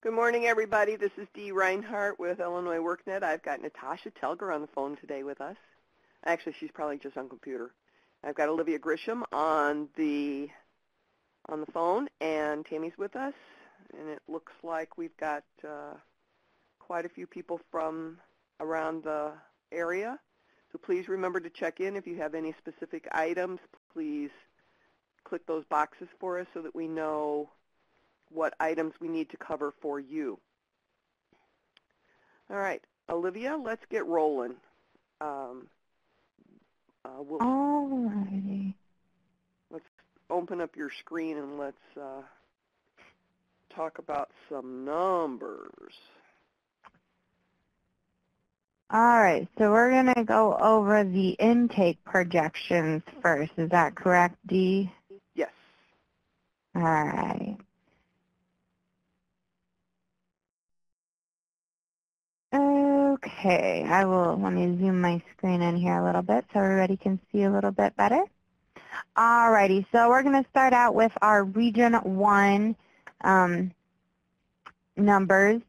Good morning, everybody. This is Dee Reinhardt with Illinois WorkNet. I've got Natasha Telger on the phone today with us. Actually, she's probably just on computer. I've got Olivia Grisham on the phone, and Tammy's with us. And it looks like we've got quite a few people from around the area. So please remember to check in if you have any specific items. Please click those boxes for us so that we know what items we need to cover for you. All right, Olivia, let's get rolling. Alrighty. Let's open up your screen and let's talk about some numbers. All right, so we're going to go over the intake projections first. Is that correct, Dee? Yes. All right. Okay, let me zoom my screen in here a little bit so everybody can see a little bit better. Alrighty, so we're going to start out with our Region 1 numbers.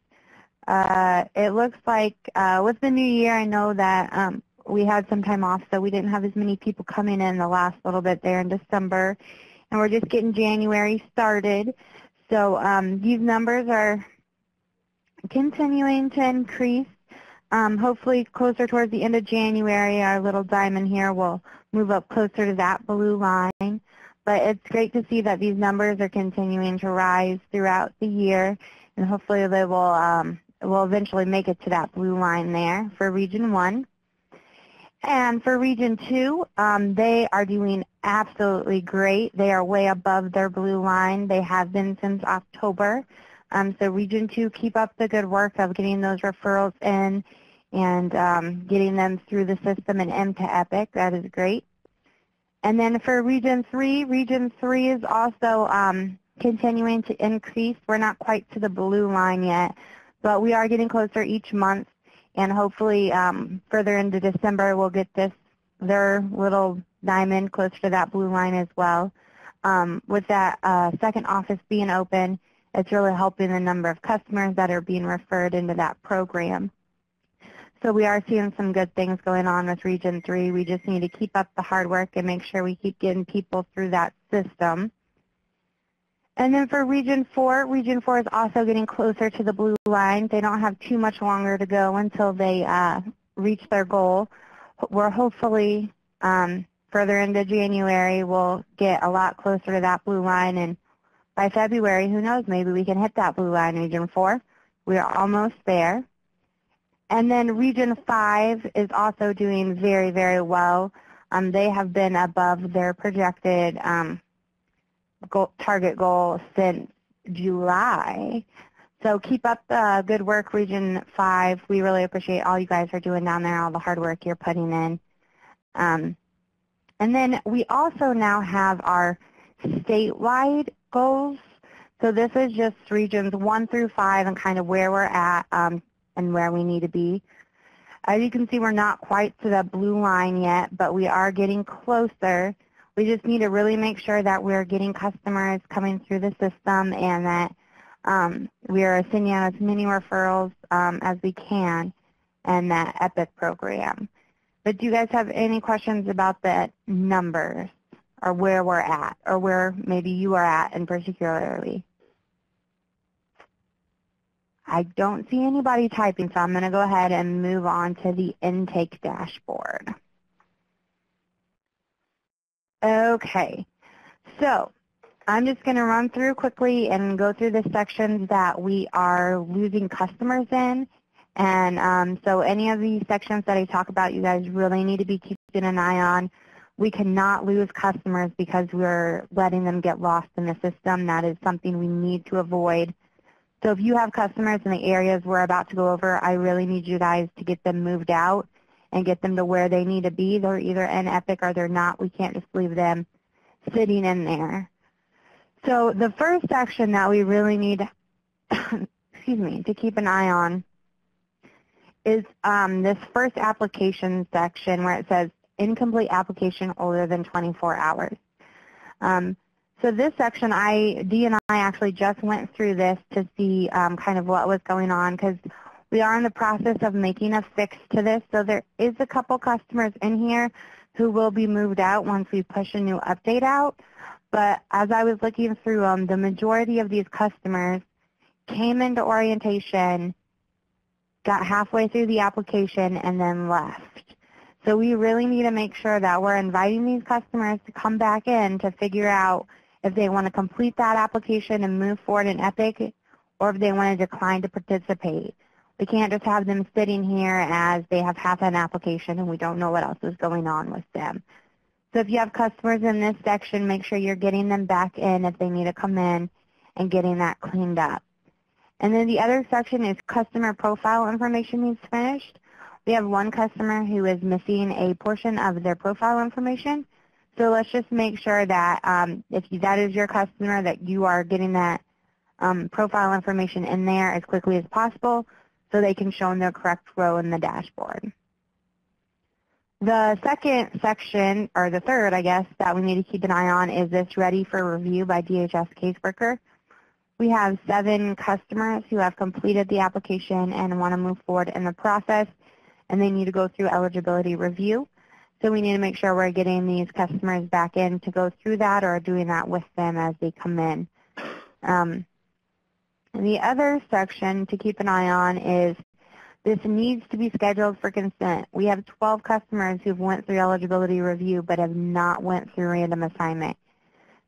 It looks like with the new year, I know that we had some time off, so we didn't have as many people coming in the last little bit there in December, and we're just getting January started. So these numbers are continuing to increase. Hopefully closer towards the end of January, our little diamond here will move up closer to that blue line. But it's great to see that these numbers are continuing to rise throughout the year, and hopefully they will eventually make it to that blue line there for Region 1. And for Region 2, they are doing absolutely great. They are way above their blue line. They have been since October. So Region 2, keep up the good work of getting those referrals in and getting them through the system and into EPIC. That is great. And then for Region 3 is also continuing to increase. We're not quite to the blue line yet, but we are getting closer each month. And hopefully further into December, we'll get their little diamond closer to that blue line as well. With that second office being open, it's really helping the number of customers that are being referred into that program. So we are seeing some good things going on with Region 3. We just need to keep up the hard work and make sure we keep getting people through that system. And then for Region 4 is also getting closer to the blue line. They don't have too much longer to go until they reach their goal. We're hopefully further into January, we'll get a lot closer to that blue line, and by February, who knows, maybe we can hit that blue line in Region 4. We are almost there. And then Region 5 is also doing very, very well. They have been above their projected target goal since July. So keep up the good work, Region 5. We really appreciate all you guys are doing down there, all the hard work you're putting in. And then we also now have our statewide goals. So this is just Regions 1 through 5 and kind of where we're at and where we need to be. As you can see, we're not quite to the blue line yet, but we are getting closer. We just need to really make sure that we're getting customers coming through the system and that we are sending out as many referrals as we can in that EPIC program. But do you guys have any questions about the numbers or where we're at or where maybe you are at in particularly? I don't see anybody typing, so I'm going to go ahead and move on to the intake dashboard. Okay, so I'm just going to run through quickly and go through the sections that we are losing customers in. And so any of these sections that I talk about, you guys really need to be keeping an eye on. We cannot lose customers because we're letting them get lost in the system. That is something we need to avoid. So if you have customers in the areas we're about to go over, I really need you guys to get them moved out and get them to where they need to be. They're either in EPIC or they're not. We can't just leave them sitting in there. So the first section that we really need to keep an eye on is this first application section where it says incomplete application older than 24 hours. So this section, Dee and I actually just went through this to see kind of what was going on because we are in the process of making a fix to this. So there is a couple customers in here who will be moved out once we push a new update out. But as I was looking through them, the majority of these customers came into orientation, got halfway through the application, and then left. So we really need to make sure that we're inviting these customers to come back in to figure out if they want to complete that application and move forward in EPIC or if they want to decline to participate. We can't just have them sitting here as they have half an application and we don't know what else is going on with them. So if you have customers in this section, make sure you're getting them back in if they need to come in and getting that cleaned up. And then the other section is customer profile information needs finished. We have one customer who is missing a portion of their profile information. So let's just make sure that if that is your customer, that you are getting that profile information in there as quickly as possible so they can show in their correct row in the dashboard. The second section, or the third, I guess, that we need to keep an eye on is this ready for review by DHS caseworker. We have 7 customers who have completed the application and want to move forward in the process, and they need to go through eligibility review. So we need to make sure we're getting these customers back in to go through that or doing that with them as they come in. And the other section to keep an eye on is this needs to be scheduled for consent. We have 12 customers who've went through eligibility review but have not went through random assignment.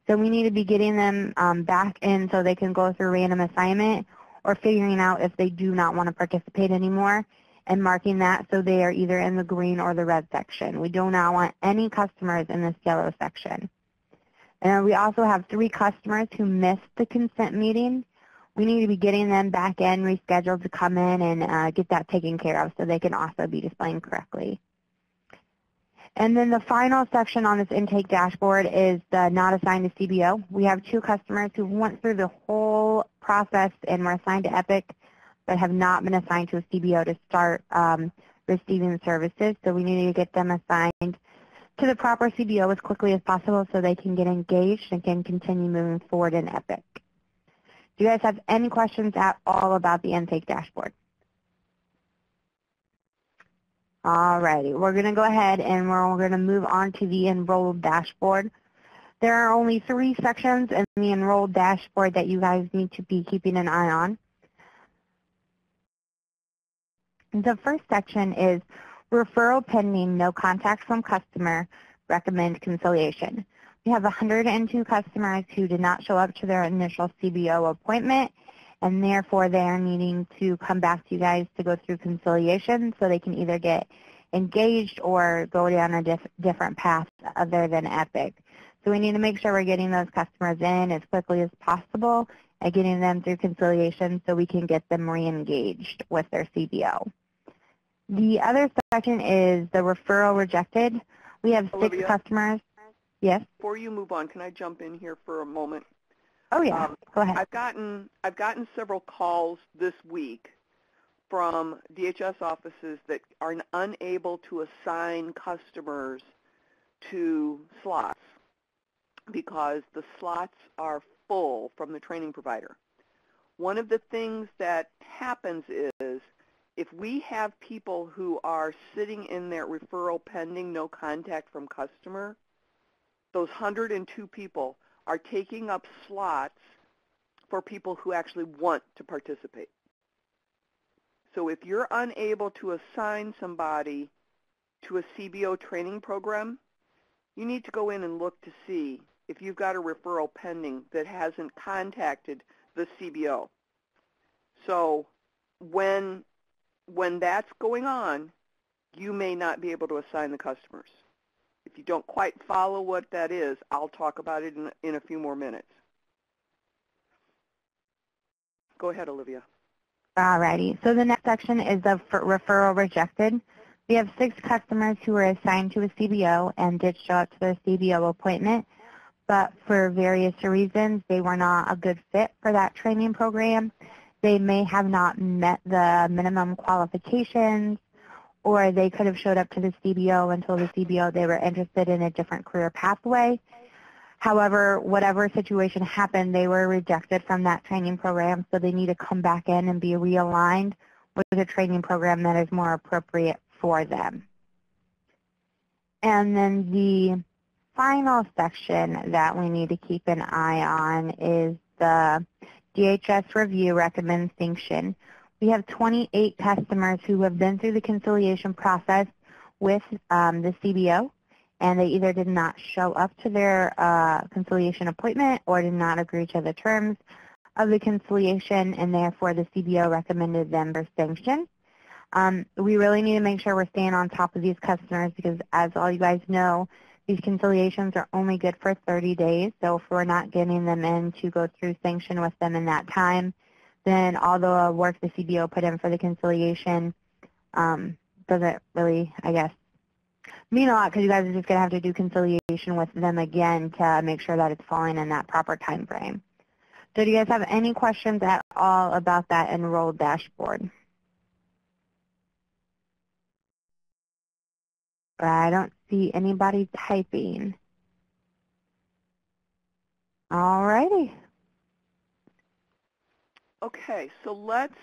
So we need to be getting them back in so they can go through random assignment or figuring out if they do not want to participate anymore and marking that so they are either in the green or the red section. We do not want any customers in this yellow section. And we also have 3 customers who missed the consent meeting. We need to be getting them back in, rescheduled to come in and get that taken care of so they can also be displaying correctly. And then the final section on this intake dashboard is the not assigned to CBO. We have 2 customers who went through the whole process and were assigned to EPIC but have not been assigned to a CBO to start receiving services. So we need to get them assigned to the proper CBO as quickly as possible so they can get engaged and can continue moving forward in EPIC. Do you guys have any questions at all about the intake dashboard? All righty, we're going to go ahead and we're going to move on to the Enroll Dashboard. There are only 3 sections in the Enroll Dashboard that you guys need to be keeping an eye on. The first section is Referral Pending, No Contact from Customer, Recommend Conciliation. We have 102 customers who did not show up to their initial CBO appointment, and therefore they are needing to come back to you guys to go through conciliation so they can either get engaged or go down a different path other than EPIC. So we need to make sure we're getting those customers in as quickly as possible and getting them through conciliation so we can get them re-engaged with their CBO. The other section is the referral rejected. We have Olivia, 6 customers. Yes? Before you move on, can I jump in here for a moment? Oh, yeah. Go ahead. I've gotten several calls this week from DHS offices that are unable to assign customers to slots because the slots are full from the training provider. One of the things that happens is if we have people who are sitting in their referral pending, no contact from customer, those 102 people are taking up slots for people who actually want to participate. So if you're unable to assign somebody to a CBO training program, you need to go in and look to see if you've got a referral pending that hasn't contacted the CBO. So when that's going on, you may not be able to assign the customers. If you don't quite follow what that is, I'll talk about it in a few more minutes. Go ahead, Olivia. All righty. So the next section is the referral rejected. We have 6 customers who were assigned to a CBO and did show up to their CBO appointment, but for various reasons, they were not a good fit for that training program. They may have not met the minimum qualifications, or they could have showed up to the CBO and told the CBO they were interested in a different career pathway. However, whatever situation happened, they were rejected from that training program, so they need to come back in and be realigned with a training program that is more appropriate for them. And then the final section that we need to keep an eye on is the DHS review recommends sanction. We have 28 customers who have been through the conciliation process with the CBO, and they either did not show up to their conciliation appointment or did not agree to the terms of the conciliation, and therefore the CBO recommended them for sanction. We really need to make sure we're staying on top of these customers because, as all you guys know, these conciliations are only good for 30 days. So if we're not getting them in to go through sanction with them in that time, then all the work the CBO put in for the conciliation doesn't really, I guess, mean a lot because you guys are just going to have to do conciliation with them again to make sure that it's falling in that proper time frame. So do you guys have any questions at all about that Enroll Dashboard? I don't see anybody typing. All righty. Okay, so let's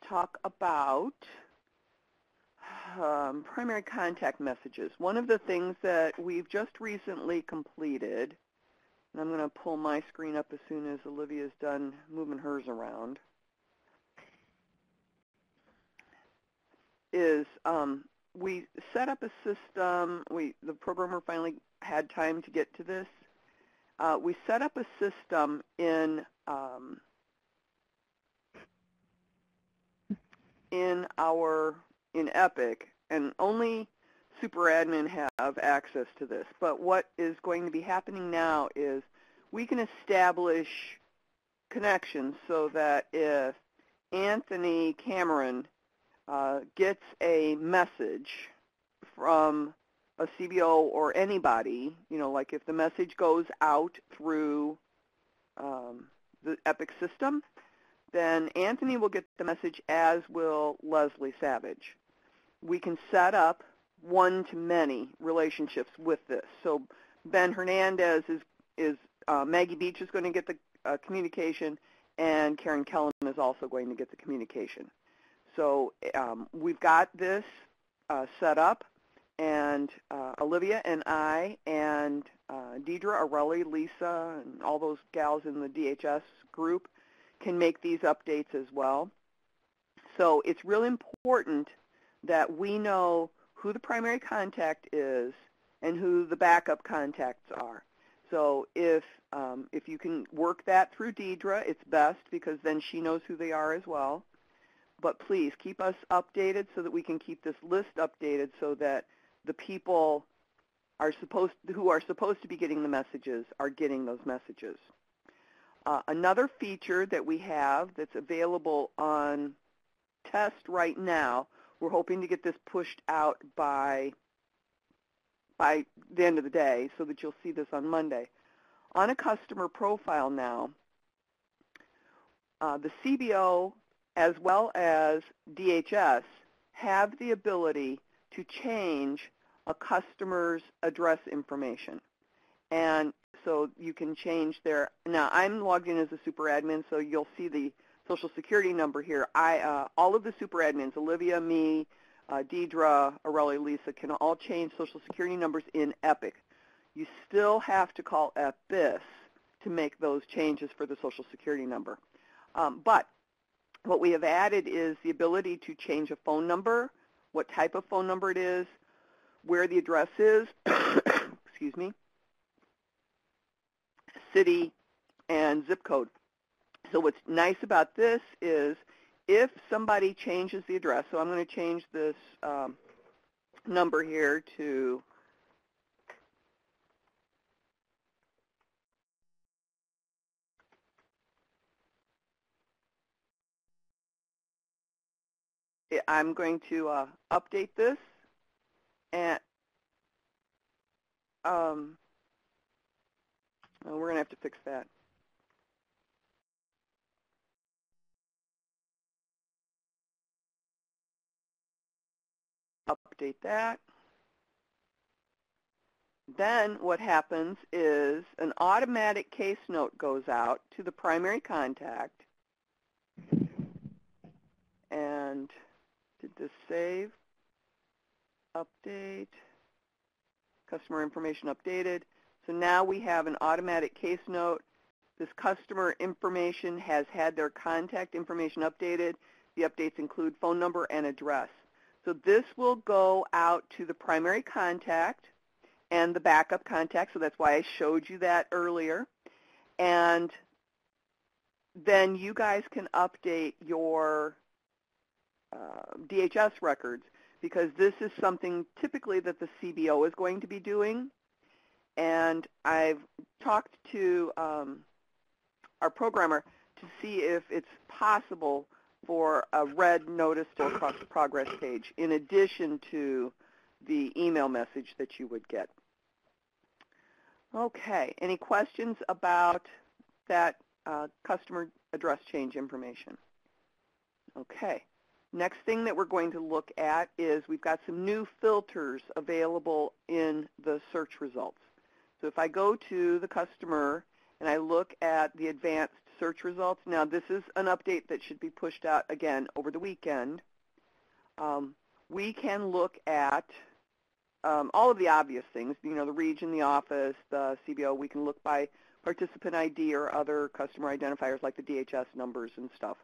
talk about primary contact messages. One of the things that we've just recently completed, and I'm going to pull my screen up as soon as Olivia's done moving hers around, is we set up a system. The programmer finally had time to get to this. We set up a system in Epic, and only super admin have access to this. But what is going to be happening now is we can establish connections so that if Anthony Cameron gets a message from a CBO or anybody, like if the message goes out through the Epic system, then Anthony will get the message, as will Leslie Savage. We can set up one-to-many relationships with this. So Ben Hernandez is Maggie Beach is going to get the communication, and Karen Kellum is also going to get the communication. So we've got this set up, and Olivia and I and Deidre, Aurelie, Lisa, and all those gals in the DHS group can make these updates as well. So it's really important that we know who the primary contact is and who the backup contacts are. So if you can work that through Deidre, it's best because then she knows who they are as well. But please keep us updated so that we can keep this list updated so that the people who are supposed to be getting the messages are getting those messages. Another feature that we have that's available on test right now, we're hoping to get this pushed out by the end of the day so that you'll see this on Monday. On a customer profile now, the CBO as well as DHS have the ability to change a customer's address information. And so you can change their, now I'm logged in as a super admin, so you'll see the Social Security number here. All of the super admins, Olivia, me, Deidre, Aurelie, Lisa, can all change Social Security numbers in Epic. You still have to call EPIS to make those changes for the Social Security number. But what we have added is the ability to change a phone number, what type of phone number it is, where the address is, excuse me, city, and zip code. So what's nice about this is if somebody changes the address, so I'm going to change this number here to I'm going to update this, and we're going to have to fix that. Update that. Then what happens is an automatic case note goes out to the primary contact. And did this save? Update. Customer information updated. So now we have an automatic case note. This customer information has had their contact information updated. The updates include phone number and address. So this will go out to the primary contact and the backup contact, so that's why I showed you that earlier. And then you guys can update your DHS records, because this is something typically that the CBO is going to be doing. And I've talked to our programmer to see if it's possible for a red notice to across the progress page in addition to the email message that you would get. Okay, any questions about that customer address change information? Okay, next thing that we're going to look at is we've got some new filters available in the search results. So if I go to the customer and I look at the advanced search results, now this is an update that should be pushed out again over the weekend. We can look at all of the obvious things, you know, the region, the office, the CBO. We can look by participant ID or other customer identifiers like the DHS numbers and stuff.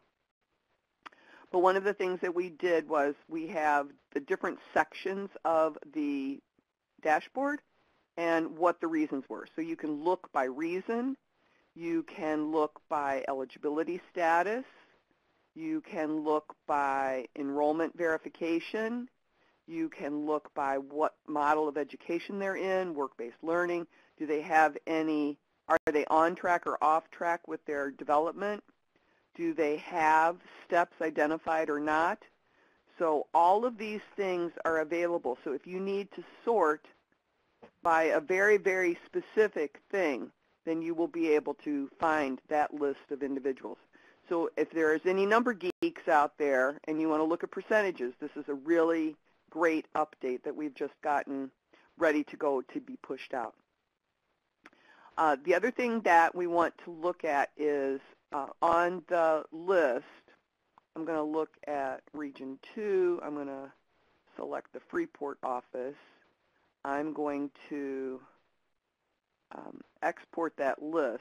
But one of the things that we did was we have the different sections of the dashboard and what the reasons were. So you can look by reason. You can look by eligibility status. You can look by enrollment verification. You can look by what model of education they're in, work-based learning. Do they have any, are they on track or off track with their development? Do they have steps identified or not? So all of these things are available. So if you need to sort by a very, very specific thing, then you will be able to find that list of individuals. So if there is any number geeks out there and you want to look at percentages, this is a really great update that we've just gotten ready to go to be pushed out. The other thing that we want to look at is on the list, I'm going to look at Region 2. I'm going to select the Freeport office. I'm going to export that list.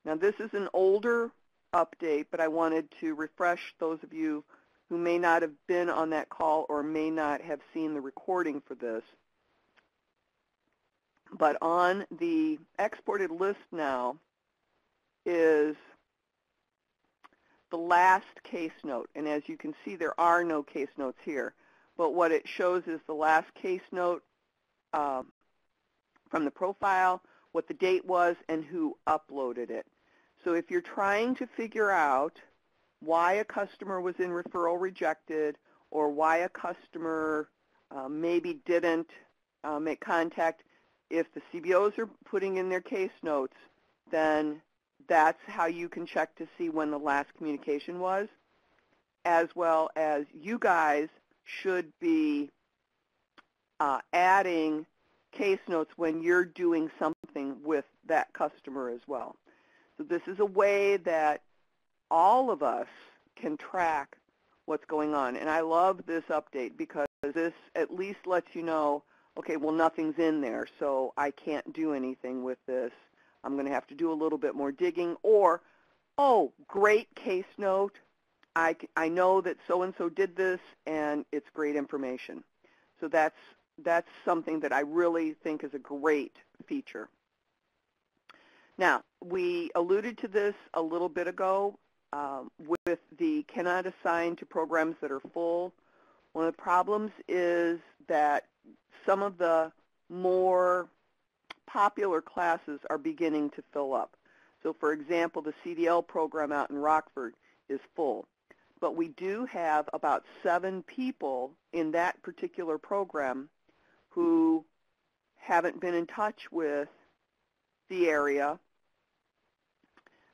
Now this is an older update, but I wanted to refresh those of you who may not have been on that call or may not have seen the recording for this. But on the exported list now is the last case note. And as you can see, there are no case notes here. But what it shows is the last case note from the profile, what the date was, and who uploaded it. So if you're trying to figure out why a customer was in referral rejected or why a customer maybe didn't make contact, if the CBOs are putting in their case notes, then that's how you can check to see when the last communication was, as well as you guys should be adding case notes when you're doing something with that customer as well. So this is a way that all of us can track what's going on. And I love this update because this at least lets you know, okay, well, nothing's in there, so I can't do anything with this. I'm going to have to do a little bit more digging. Or, oh, great case note. I know that so-and-so did this, and it's great information. So that's something that I really think is a great feature. Now, we alluded to this a little bit ago with the cannot assign to programs that are full. One of the problems is that some of the more popular classes are beginning to fill up. So for example, the CDL program out in Rockford is full. But we do have about 7 people in that particular program who haven't been in touch with the area.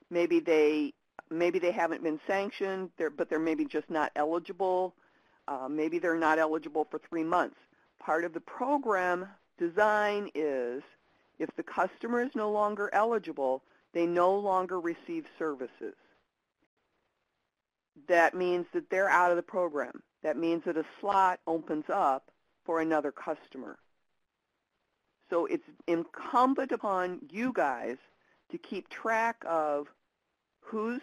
Maybe they haven't been sanctioned, but they're maybe just not eligible. Maybe they're not eligible for 3 months. Part of the program design is if the customer is no longer eligible, they no longer receive services. That means that they're out of the program. That means that a slot opens up for another customer. So it's incumbent upon you guys to keep track of who's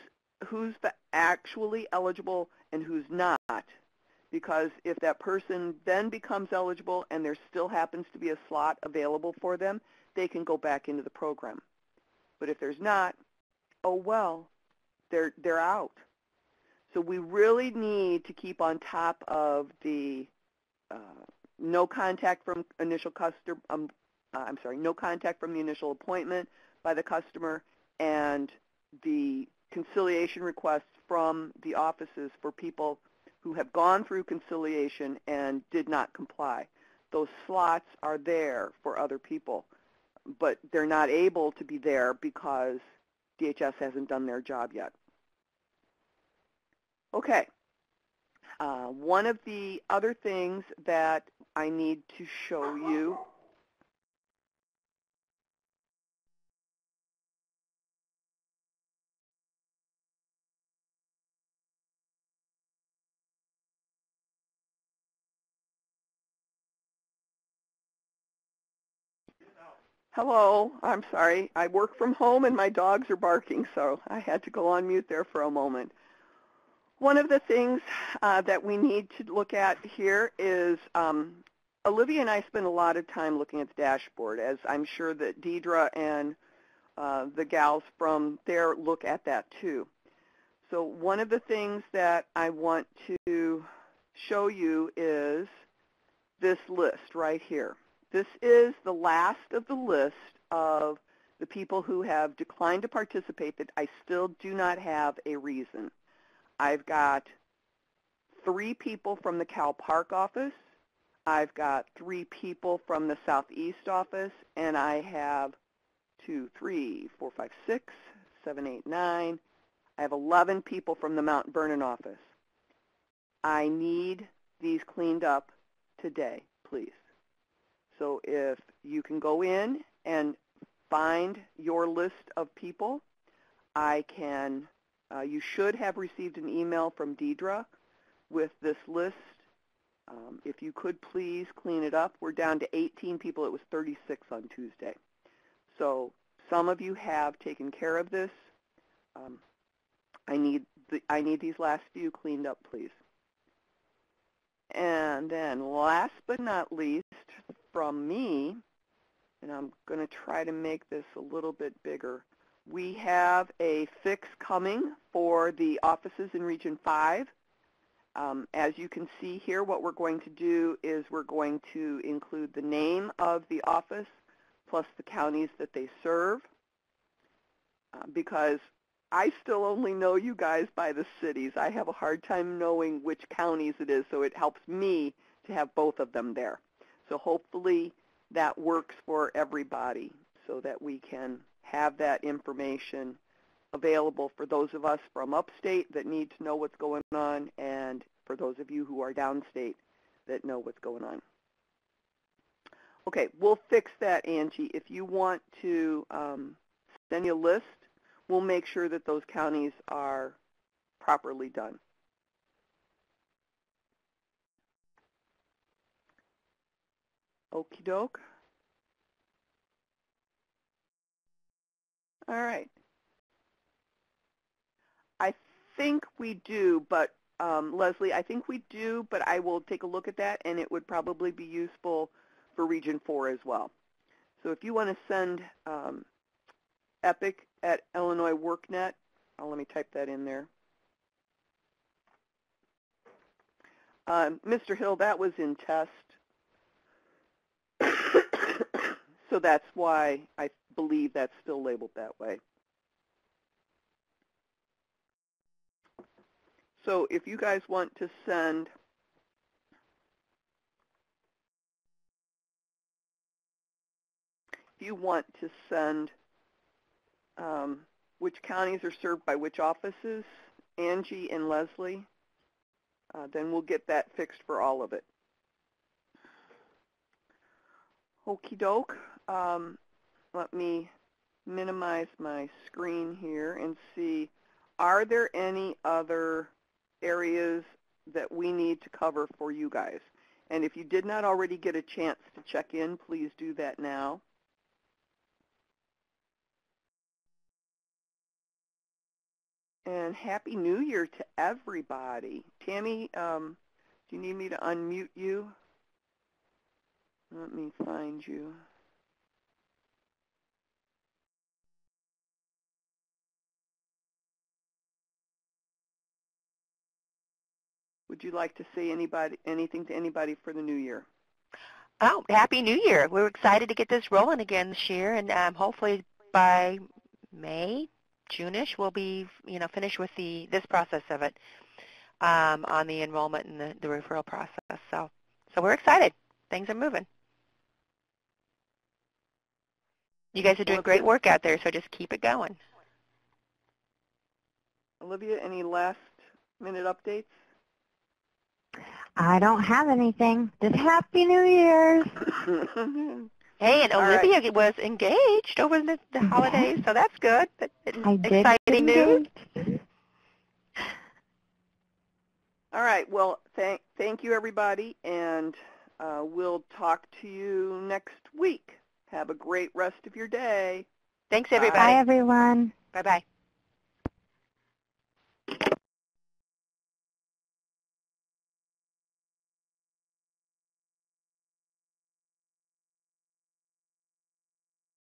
actually eligible and who's not, because if that person then becomes eligible and there still happens to be a slot available for them, they can go back into the program. But if there's not, oh well, they're out. So we really need to keep on top of the no contact from initial customer. No contact from the initial appointment by the customer, and the conciliation requests from the offices for people who have gone through conciliation and did not comply. Those slots are there for other people, but they're not able to be there because DHS hasn't done their job yet. Okay. One of the other things that I need to show you Hello, I'm sorry. I work from home and my dogs are barking, so I had to go on mute there for a moment. One of the things that we need to look at here is Olivia and I spend a lot of time looking at the dashboard, as I'm sure that Deidre and the gals from there look at that too. So one of the things that I want to show you is this list right here. This is the last of the list of the people who have declined to participate that I still do not have a reason. I've got 3 people from the Cal Park office. I've got 3 people from the Southeast office, and I have 2, 3, 4, 5, 6, 7, 8, 9. I have 11 people from the Mount Vernon office. I need these cleaned up today, please. So if you can go in and find your list of people, you should have received an email from Deidre with this list. If you could please clean it up. We're down to 18 people. It was 36 on Tuesday. So some of you have taken care of this. I need these last few cleaned up, please. And then last but not least, from me, and I'm going to try to make this a little bit bigger, we have a fix coming for the offices in Region 5. As you can see here, what we're going to do is we're going to include the name of the office plus the counties that they serve, because I still only know you guys by the cities. I have a hard time knowing which counties it is, so it helps me to have both of them there. So hopefully that works for everybody so that we can have that information available for those of us from upstate that need to know what's going on, and for those of you who are downstate that know what's going on. Okay, we'll fix that, Angie. If you want to send you a list, we'll make sure that those counties are properly done. Okie doke. All right. I think we do, but Leslie, I think we do, but I will take a look at that, and it would probably be useful for Region 4 as well. So if you want to send Epic at Illinois WorkNet, let me type that in there. Mr. Hill, that was in test. So that's why I believe that's still labeled that way. So if you guys want to send which counties are served by which offices, Angie and Leslie, then we'll get that fixed for all of it. Okie doke. Let me minimize my screen here and see, are there any other areas that we need to cover for you guys? And if you did not already get a chance to check in, please do that now. And Happy New Year to everybody. Tammy, do you need me to unmute you? Let me find you. Would you like to say anything to anybody for the new year? Oh, Happy New Year. We're excited to get this rolling again this year, and hopefully by May, June-ish, we'll be finished with this process of it on the enrollment and the referral process. So we're excited. Things are moving. You guys are doing great work out there, so just keep it going. Olivia, any last-minute updates? I don't have anything. Just Happy New Year's. Hey, and Olivia was engaged over the holidays, so that's good. Exciting news. All right. Well, thank you, everybody, and we'll talk to you next week. Have a great rest of your day. Thanks, everybody. Bye, everyone. Bye-bye.